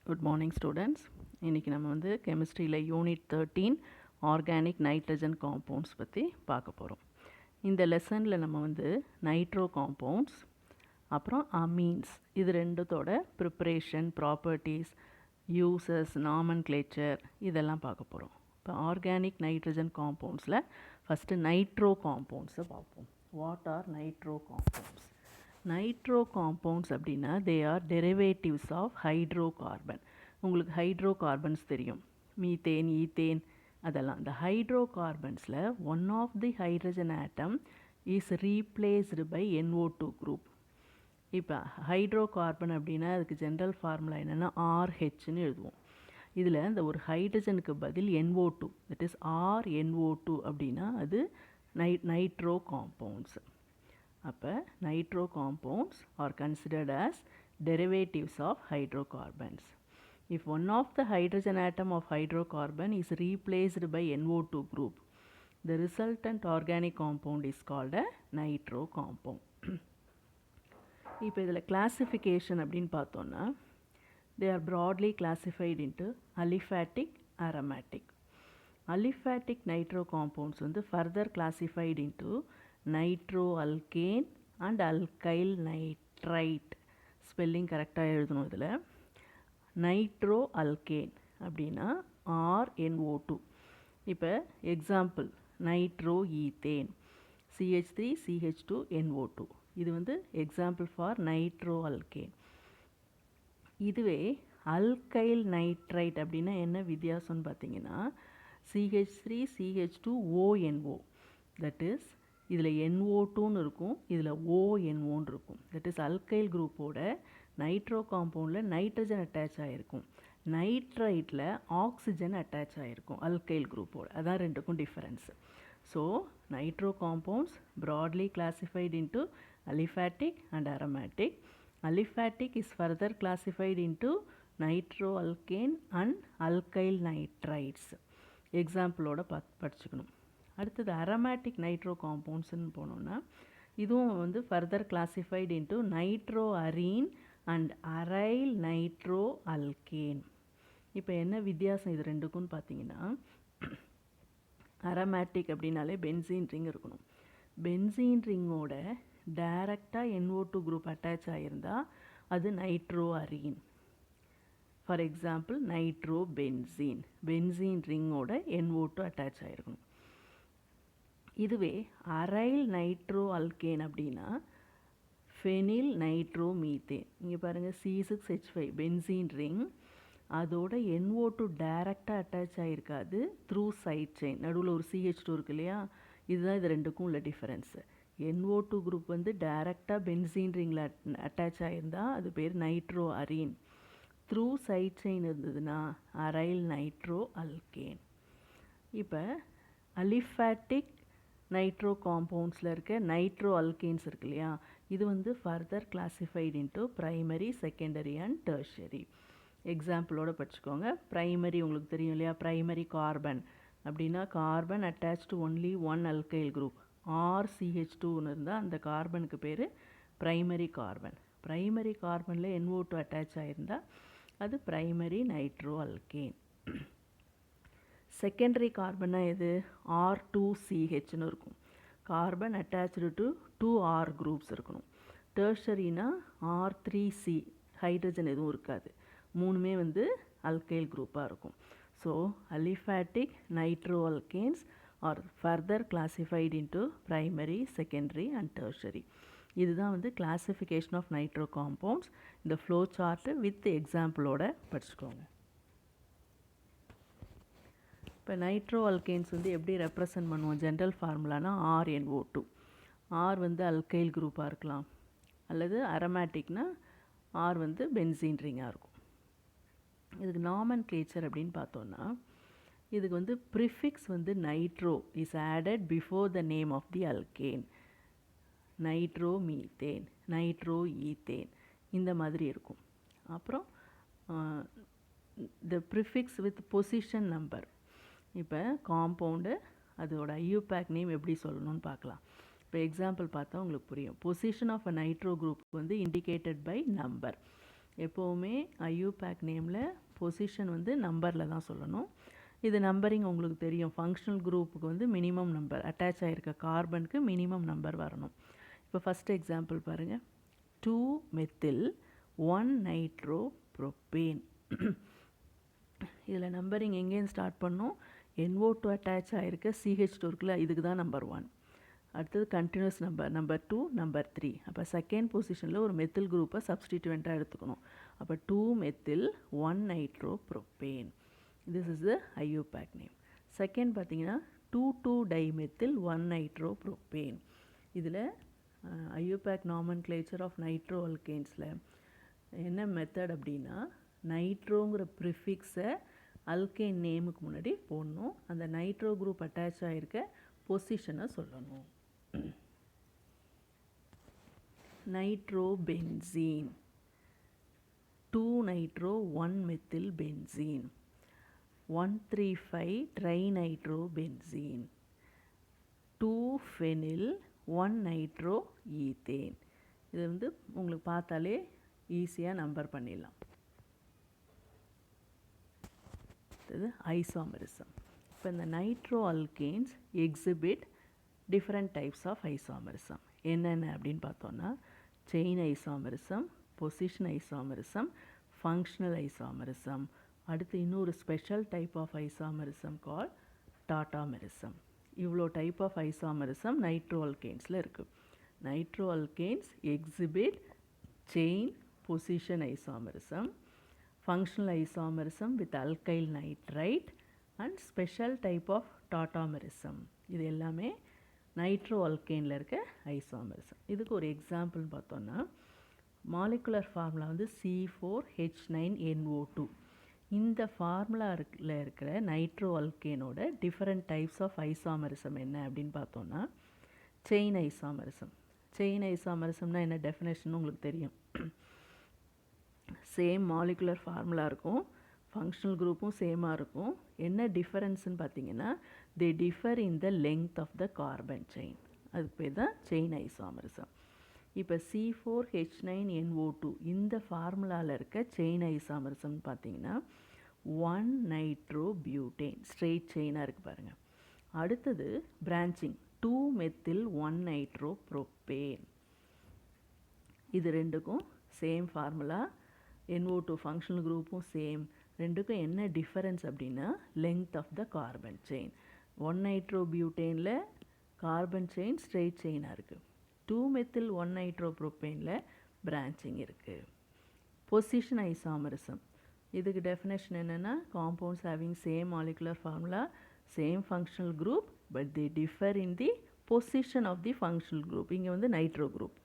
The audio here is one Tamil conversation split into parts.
Good morning students. இன்னைக்கு நம்ம வந்து கெமிஸ்ட்ரியில் யூனிட் 13 ஆர்கானிக் நைட்ரஜன் காம்பவுண்ட்ஸ் பற்றி பார்க்க போகிறோம். இந்த லெசனில் நம்ம வந்து நைட்ரோ காம்பவுண்ட்ஸ் அப்புறம் அமீன்ஸ் இது ரெண்டுத்தோட ப்ரிப்ரேஷன் ப்ராப்பர்ட்டிஸ் யூசஸ் நாமன்க்ளேச்சர் இதெல்லாம் பார்க்க போகிறோம். இப்போ ஆர்கானிக் நைட்ரஜன் காம்பவுண்ட்ஸில் ஃபஸ்ட்டு நைட்ரோ காம்பவுண்ட்ஸை பார்ப்போம். What are nitro compounds? Nitro compounds அப்படின்னா they are derivatives of hydro carbon. உங்களுக்கு ஹைட்ரோ கார்பன்ஸ் தெரியும், மீத்தேன் ஈத்தேன் அதெல்லாம். இந்த ஹைட்ரோ கார்பன்ஸில் one of the hydrogen atom is replaced by NO2 group. இப்போ ஹைட்ரோ கார்பன் அப்படின்னா அதுக்கு ஜென்ரல் ஃபார்முலா என்னென்னா RH எழுதுவோம். இதில் இந்த ஒரு ஹைட்ரஜனுக்கு பதில் NO2, தட் இஸ் RNO2 அப்படின்னா அது நைட்ரோ காம்பவுண்ட்ஸ். அப்போ nitro compounds R considered as derivatives of hydrocarbons. If one of the hydrogen atom of hydrocarbon is replaced by NO2 group, the resultant organic compound is called a nitro compound. இப்போ இதில் classification அப்படின்னு பார்த்தோன்னா they are broadly classified into aliphatic, aromatic. Aliphatic nitro compounds வந்து further classified into nitroalkane and alkyl nitrite. Spelling கரெக்டாக எழுதணும். இதில் நைட்ரோஅல்கேன் அப்படின்னா RNO2. இப்போ எக்ஸாம்பிள் நைட்ரோ ஈத்தேன் CH3CH2NO2 இது வந்து எக்ஸாம்பிள் ஃபார் நைட்ரோஅல்கேன். இதுவே அல்கைல் நைட்ரைட் அப்படின்னா என்ன வித்தியாசம்னு பார்த்தீங்கன்னா CH3CH2ONO, தட் இஸ் இதில் NO2ன்னு இருக்கும், இதில் ONOன்னு இருக்கும். தட் இஸ் அல்கைல் குரூப்போட நைட்ரோ காம்பவுண்டில் நைட்ரஜன் அட்டாச் ஆகிருக்கும், நைட்ரைட்டில் ஆக்சிஜன் அட்டாச் ஆகிருக்கும் அல்கைல் குரூப்போட. அதான் ரெண்டுக்கும் difference. So nitro compounds broadly classified into aliphatic and aromatic. Aliphatic is further classified into nitroalkane and alkyl nitrites. எக்ஸாம்பிளோட படிச்சுக்கணும். அடுத்தது அரோமேட்டிக் நைட்ரோ காம்பவுண்ட்ஸ்னு போனோம்னா இதுவும் வந்து further classified into nitro arene and aryl nitro alkane. இப்போ என்ன வித்தியாசம் இது ரெண்டுக்குன்னு பார்த்தீங்கன்னா அரோமேட்டிக் அப்படின்னாலே பென்சீன் ரிங் இருக்கணும். பென்சீன் ரிங்கோட டைரக்டாக NO2 குரூப் அட்டாச் ஆகியிருந்தால் அது nitro arene. For example nitro benzene, benzene ரிங்கோட NO2 அட்டாச் ஆகிருக்கணும். இதுவே அரைல் நைட்ரோ அல்கேன் அப்படின்னா ஃபெனில் நைட்ரோ மீத்தேன். இங்கே பாருங்கள் C6H5 பென்சீன் ரிங், அதோட NO2 டைரக்டாக அட்டாச் ஆகிருக்காது, த்ரூ சைட் செயின் நடுவில் ஒரு CH2 இருக்கு இல்லையா, இதுதான் இது ரெண்டுக்கும் உள்ள டிஃபரன்ஸு. NO2 குரூப் வந்து டைரக்டாக பென்சீன் ரிங்கில் அட்டாச் ஆகியிருந்தால் அது பேர் nitro arene. Through side chain இருந்ததுன்னா அரைல் நைட்ரோ அல்கேன். இப்போ அலிஃபேட்டிக் நைட்ரோ காம்பவுண்ட்ஸில் இருக்க நைட்ரோ அல்கேன்ஸ் இருக்கு இல்லையா, இது வந்து further classified into primary, secondary and tertiary. எக்ஸாம்பிளோட படிச்சுக்கோங்க. ப்ரைமரி உங்களுக்கு தெரியும் இல்லையா, ப்ரைமரி கார்பன் அப்படின்னா carbon attach to only one alkyl group, RCH2ன்னு இருந்தால் அந்த கார்பனுக்கு பேர் ப்ரைமரி கார்பன். ப்ரைமரி கார்பனில் NO2 அட்டாச் ஆகிருந்தால் அது ப்ரைமரி நைட்ரோ அல்கேன். செகண்டரி கார்பன்னா எது, R2CHன்னு இருக்கும், carbon attach to 2R groups இருக்கணும். டெர்ஷரினா R3C, ஹைட்ரஜன் எதுவும் இருக்காது, மூணுமே வந்து அல்கைல் குரூப்பாக இருக்கும். So aliphatic nitro alkanes R further classified into primary, secondary and tertiary. இதுதான் வந்து கிளாசிஃபிகேஷன் ஆஃப் நைட்ரோ காம்பவுண்ட்ஸ். இந்த ஃப்ளோ சார்ட்டு வித் எக்ஸாம்பிளோட படிச்சுக்கோங்க. இப்போ நைட்ரோ அல்கேன்ஸ் வந்து எப்படி ரெப்ரசன்ட் பண்ணுவோம், ஜென்ரல் ஃபார்முலானா RNO2. R வந்து அல்கைல் குரூப்பாக இருக்கலாம், அல்லது அரோமேட்டிக்னா R வந்து பென்சீன் ரிங்காக இருக்கும். இதுக்கு நாமன்க்ளேச்சர் அப்படின்னு பார்த்தோன்னா இதுக்கு வந்து ப்ரிஃபிக்ஸ் வந்து nitro is added before the name of the alkane. Nitro methane, nitro ethane இந்த மாதிரி இருக்கும். அப்புறம் the prefix with position number. இப்போ காம்பவுண்டு அதோட IUPAC நேம் எப்படி சொல்லணும்னு பார்க்கலாம். இப்போ எக்ஸாம்பிள் பார்த்தா உங்களுக்கு புரியும். Position of a nitro group வந்து இண்டிகேட்டட் பை நம்பர். எப்போவுமே IUPAC நேமில் பொசிஷன் வந்து நம்பரில் தான் சொல்லணும். இது நம்பரிங் உங்களுக்கு தெரியும். ஃபங்க்ஷனல் குரூப்புக்கு வந்து மினிமம் நம்பர், அட்டாச் ஆகிருக்க கார்பனுக்கு மினிமம் நம்பர் வரணும். இப்போ ஃபஸ்ட் எக்ஸாம்பிள் பாருங்கள். 2-மெத்தில் 1-நைட்ரோப்ரோப்பேன். இதில் நம்பரிங் எங்கேயும் ஸ்டார்ட் பண்ணோம்? NO2 அட்டாச் ஆகிருக்க CH2 இருக்குல்ல, இதுக்கு தான் நம்பர் 1. அடுத்தது கண்டினியூஸ் நம்பர் 2, நம்பர் 3. அப்போ செகண்ட் பொசிஷனில் ஒரு மெத்தில் குரூப்பை சப்ஸ்டிடியூவெண்ட்டாக எடுத்துக்கணும். அப்போ 2-மெத்தில் 1-நைட்ரோப்ரோப்பேன். This is the IUPAC name. Second பார்த்தீங்கன்னா 2,2-டைமெத்தில் 1-நைட்ரோப்ரோப்பேன். இதில் IUPAC நாமன்க்ளேச்சர் ஆஃப் நைட்ரோ அல்கேன்ஸில் என்ன மெத்தட் அப்படின்னா, நைட்ரோங்கிற ப்ரிஃபிக்ஸை அல்கேன் நேமுக்கு முன்னாடி போடணும். அந்த நைட்ரோ குரூப் அட்டாச் ஆகிருக்க பொசிஷனை சொல்லணும். நைட்ரோபென்சீன், 2-நைட்ரோ 1-மெத்தில் பென்சீன், 1,3,5-ட்ரைநைட்ரோபென்சீன், 2-ஃபெனில் 1-நைட்ரோ ஈத்தேன். இது வந்து உங்களுக்கு பார்த்தாலே ஈஸியாக நம்பர் பண்ணிடலாம். இது ஐசோமரிசம். இப்போ இந்த nitro alkanes exhibit different types of isomerism. என்னென்ன அப்படின்னு பார்த்தோன்னா, chain isomerism, position isomerism, functional isomerism. அடுத்து இன்னொரு special type of isomerism call tautomerism. இவ்வளோ டைப் ஆஃப் ஐசோமரிசம் நைட்ரோ அல்கேன்ஸில் இருக்குது. Nitro alkanes exhibit chain position isomerism, functional isomerism with alkyl nitrite and special type of tautomerism. இது எல்லாமே நைட்ரோ அல்கேனில் இருக்க ஐசோமரிசம். இதுக்கு ஒரு எக்ஸாம்பிள் பார்த்தோன்னா, மாலிகுலர் ஃபார்முலா வந்து C4H9NO2. இந்த ஃபார்முலாவில் இருக்கிற நைட்ரோ அல்கேனோட டிஃப்ரெண்ட் டைப்ஸ் ஆஃப் ஐசோமரிசம் என்ன அப்படின்னு பார்த்தோன்னா, செயின் ஐசோமரிசம். செயின் ஐசோமரிசம்னா என்ன டெஃபினேஷன் உங்களுக்கு தெரியும். சேம் மாலிகுலர் ஃபார்முலா இருக்கும், ஃபங்க்ஷனல் குரூப்பும் சேமாக இருக்கும். என்ன டிஃபரன்ஸ்னு பார்த்தீங்கன்னா, they differ in the length of the carbon chain. அதுக்கு பேர் தான் செயின் ஐசோமரிசம். இப்போ C4H9NO2 இந்த ஃபார்முலாவில் இருக்க செயின் ஐசோமரிசம்னு பார்த்தீங்கன்னா 1-நைட்ரோபியூட்டேன், ஸ்ட்ரெயிட் செயினாக இருக்குது பாருங்கள். அடுத்தது பிரான்ச்சிங் 2-மெத்தில் 1-நைட்ரோப்ரோப்பேன். இது ரெண்டுக்கும் சேம் ஃபார்முலா, NO2 ஃபங்க்ஷனல் குரூப்பும் சேம். ரெண்டுக்கும் என்ன டிஃபரன்ஸ் அப்படின்னா, length of the carbon chain. 1-நைட்ரோபியூட்டேனில் கார்பன் செயின் ஸ்ட்ரெயிட் செயினாக இருக்குது. 2-மெத்தில் 1-நைட்ரோப்ரோப்பேனில் பிரான்ச்சிங் இருக்குது. Position isomerism. இதுக்கு டெஃபினேஷன் என்னென்னா, compounds having same molecular formula, same functional group, but the differ in the position of the functional group. இங்கே வந்து நைட்ரோ குரூப்.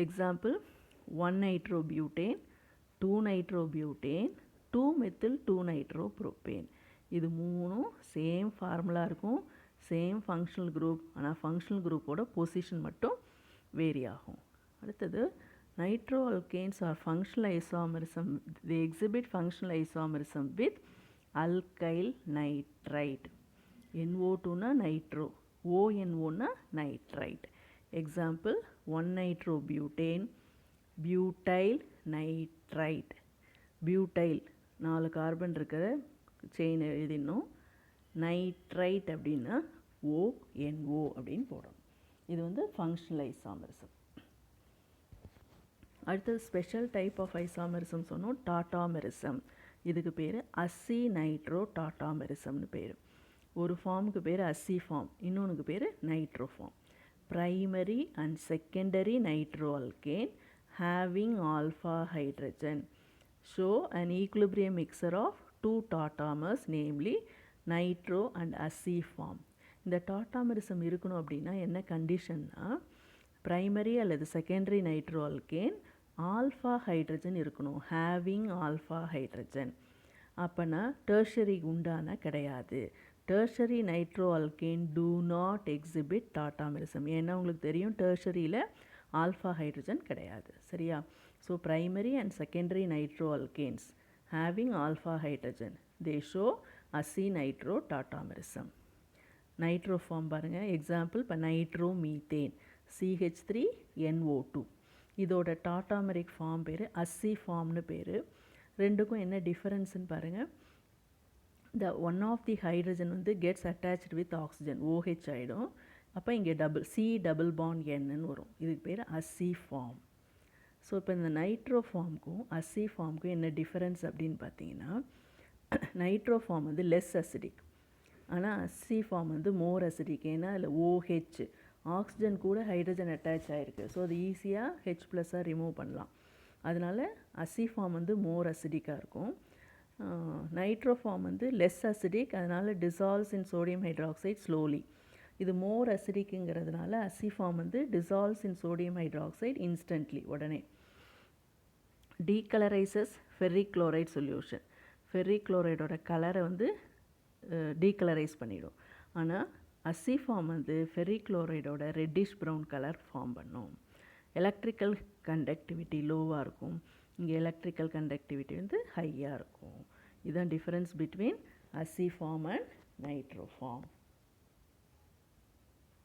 எக்ஸாம்பிள் 1-நைட்ரோபியூட்டேன், 2-நைட்ரோபியூட்டேன், 2-மெத்தில் 2-நைட்ரோப்ரோப்பேன். இது மூணும் சேம் ஃபார்முலா இருக்கும், சேம் ஃபங்க்ஷனல் குரூப். ஆனால் ஃபங்க்ஷனல் குரூப்போட பொசிஷன் மட்டும் வேரி ஆகும். அடுத்தது nitro alkanes are functional isomerism. They exhibit functional isomerism with alkyl nitrite. NO2னா நைட்ரோ, ONOனா நைட்ரைட். எக்ஸாம்பிள் 1-நைட்ரோபியூட்டேன், பியூட்டைல் நைட்ரைட். பியூட்டைல் 4 கார்பன் இருக்கிற செயின் எழுதிடணும். நைட்ரைட் அப்படின்னா ONO அப்படின்னு போடணும். இது வந்து ஃபங்க்ஷனல் ஐசோமரிசம். அடுத்தது ஸ்பெஷல் டைப் ஆஃப் ஐசோமரிசம் சொன்னோம், டாட்டாமெரிசம். இதுக்கு பேர் அசி நைட்ரோ டாட்டாமெரிசம்னு பேர். ஒரு ஃபார்முக்கு பேர் அசி ஃபார்ம், இன்னொன்றுக்கு பேர் nitro form. Primary and secondary nitroalkane having alpha hydrogen show an equilibrium mixture of two tautomers, namely nitro and aci form. இந்த டாட்டாமெரிசம் இருக்கணும் அப்படின்னா என்ன கண்டிஷன்னா, பிரைமரி அல்லது செகண்டரி நைட்ரோஅல்கேன் ஆல்ஃபா ஹைட்ரஜன் இருக்கணும், ஹேவிங் ஆல்ஃபா ஹைட்ரஜன். அப்போனா டெர்ஷரி உண்டான கிடையாது. Tertiary nitro alkane do not exhibit tautomerism. ஏன்னா உங்களுக்கு தெரியும் டெர்ஷரியில் ஆல்ஃபா ஹைட்ரஜன் கிடையாது, சரியா? So primary and secondary nitro alkanes having alpha hydrogen they show aci nitro tautomerism. Nitro form பாருங்கள். எக்ஸாம்பிள் இப்போ நைட்ரோ மீத்தேன் CH3NO2. இதோட டாட்டாமெரிக் ஃபார்ம் பேர் அஸ்ஸி ஃபார்ம்னு பேர். ரெண்டுக்கும் என்ன டிஃபரன்ஸ்னு பாருங்கள். the one of the hydrogen வந்து gets attached with oxygen, OH ஆகிடும். அப்போ இங்கே C double bond Nன்னு வரும். இதுக்கு பேர் அஸ்ஸி ஃபார்ம். ஸோ இப்போ இந்த நைட்ரோ ஃபார்முக்கும் அஸ்ஸி ஃபார்முக்கும் என்ன டிஃபரன்ஸ் அப்படின்னு பார்த்தீங்கன்னா, நைட்ரோ ஃபார்ம் வந்து லெஸ் அசிடிக், ஆனால் அஸ்ஸி ஃபார்ம் வந்து மோர் அசிடிக். ஏன்னா அதில் OH ஆக்சிஜன் கூட ஹைட்ரஜன் அட்டாச் ஆகிருக்கு. ஸோ அது ஈஸியாக H+ஆக ரிமூவ் பண்ணலாம். அதனால் அஸ்ஸி ஃபார்ம் வந்து மோர் அசிடிக்காக இருக்கும். நைட்ரோ ஃபார்ம் வந்து லெஸ் அசிடிக், அதனால் dissolves in sodium hydroxide slowly. இது மோர் அசிடிக்குங்கிறதுனால அஸ்ஸி ஃபார்ம் வந்து dissolves in sodium hydroxide instantly, உடனே. Decolourises ferric chloride solution. Ferric குளோரைடோட கலரை வந்து டீகலரைஸ் பண்ணிடும். ஆனால் அஸ்ஸி ஃபார்ம் வந்து ஃபெர்ரிக் குளோரைடோட ரெட்டிஷ் ப்ரௌன் கலர் ஃபார்ம் பண்ணும். எலக்ட்ரிக்கல் கண்டக்டிவிட்டி லோவாக இருக்கும், இங்கே எலக்ட்ரிக்கல் கண்டக்டிவிட்டி வந்து ஹையாக இருக்கும். இதுதான் difference between aci form and nitro form.